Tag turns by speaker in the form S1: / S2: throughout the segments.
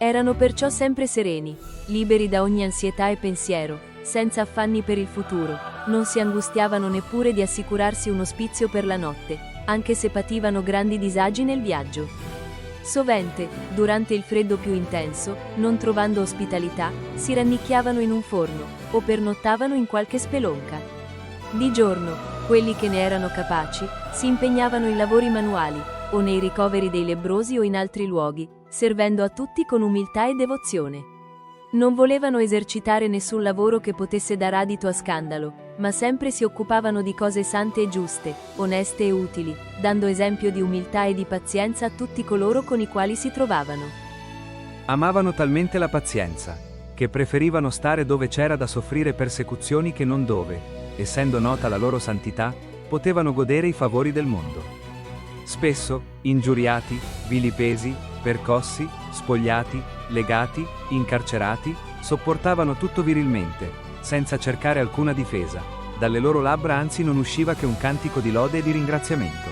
S1: Erano perciò sempre sereni, liberi da ogni ansietà e pensiero, senza affanni per il futuro, non si angustiavano neppure di assicurarsi un ospizio per la notte, anche se pativano grandi disagi nel viaggio. Sovente, durante il freddo più intenso, non trovando ospitalità, si rannicchiavano in un forno, o pernottavano in qualche spelonca. Di giorno, quelli che ne erano capaci, si impegnavano in lavori manuali, o nei ricoveri dei lebbrosi o in altri luoghi, servendo a tutti con umiltà e devozione. Non volevano esercitare nessun lavoro che potesse dar adito a scandalo, ma sempre si occupavano di cose sante e giuste, oneste e utili, dando esempio di umiltà e di pazienza a tutti coloro con i quali si trovavano.
S2: Amavano talmente la pazienza, che preferivano stare dove c'era da soffrire persecuzioni che non dove, essendo nota la loro santità, potevano godere i favori del mondo. Spesso, ingiuriati, vilipesi, percossi, spogliati, legati, incarcerati, sopportavano tutto virilmente, senza cercare alcuna difesa. Dalle loro labbra anzi non usciva che un cantico di lode e di ringraziamento.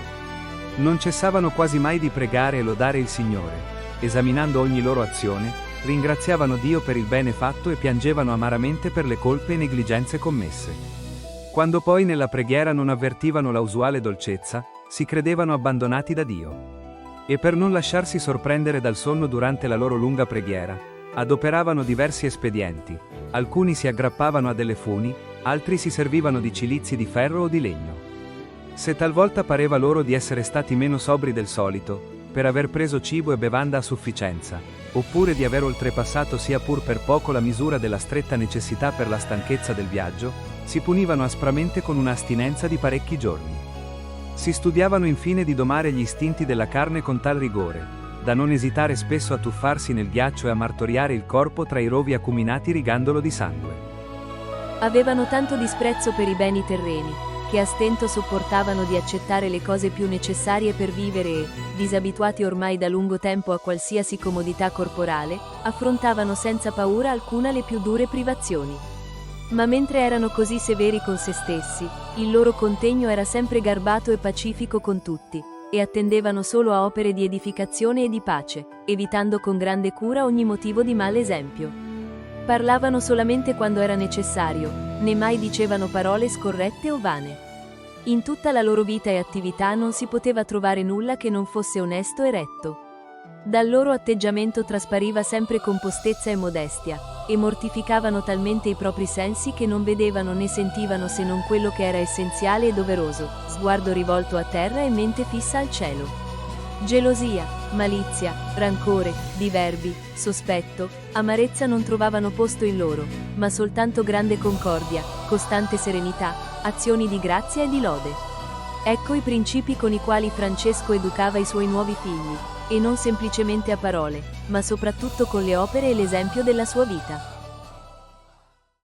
S2: Non cessavano quasi mai di pregare e lodare il Signore. Esaminando ogni loro azione, ringraziavano Dio per il bene fatto e piangevano amaramente per le colpe e negligenze commesse. Quando poi nella preghiera non avvertivano la usuale dolcezza, si credevano abbandonati da Dio. E per non lasciarsi sorprendere dal sonno durante la loro lunga preghiera, adoperavano diversi espedienti. Alcuni si aggrappavano a delle funi, altri si servivano di cilizi di ferro o di legno. Se talvolta pareva loro di essere stati meno sobri del solito, per aver preso cibo e bevanda a sufficienza, oppure di aver oltrepassato sia pur per poco la misura della stretta necessità per la stanchezza del viaggio, si punivano aspramente con un'astinenza di parecchi giorni. Si studiavano infine di domare gli istinti della carne con tal rigore, da non esitare spesso a tuffarsi nel ghiaccio e a martoriare il corpo tra i rovi acuminati rigandolo di sangue.
S1: Avevano tanto disprezzo per i beni terreni, che a stento sopportavano di accettare le cose più necessarie per vivere e, disabituati ormai da lungo tempo a qualsiasi comodità corporale, affrontavano senza paura alcuna le più dure privazioni. Ma mentre erano così severi con se stessi, il loro contegno era sempre garbato e pacifico con tutti, e attendevano solo a opere di edificazione e di pace, evitando con grande cura ogni motivo di mal esempio. Parlavano solamente quando era necessario, né mai dicevano parole scorrette o vane. In tutta la loro vita e attività non si poteva trovare nulla che non fosse onesto e retto. Dal loro atteggiamento traspariva sempre compostezza e modestia, e mortificavano talmente i propri sensi che non vedevano né sentivano se non quello che era essenziale e doveroso, sguardo rivolto a terra e mente fissa al cielo. Gelosia, malizia, rancore, diverbi, sospetto, amarezza non trovavano posto in loro, ma soltanto grande concordia, costante serenità, azioni di grazia e di lode. Ecco i principi con i quali Francesco educava i suoi nuovi figli, e non semplicemente a parole, ma soprattutto con le opere e l'esempio della sua vita.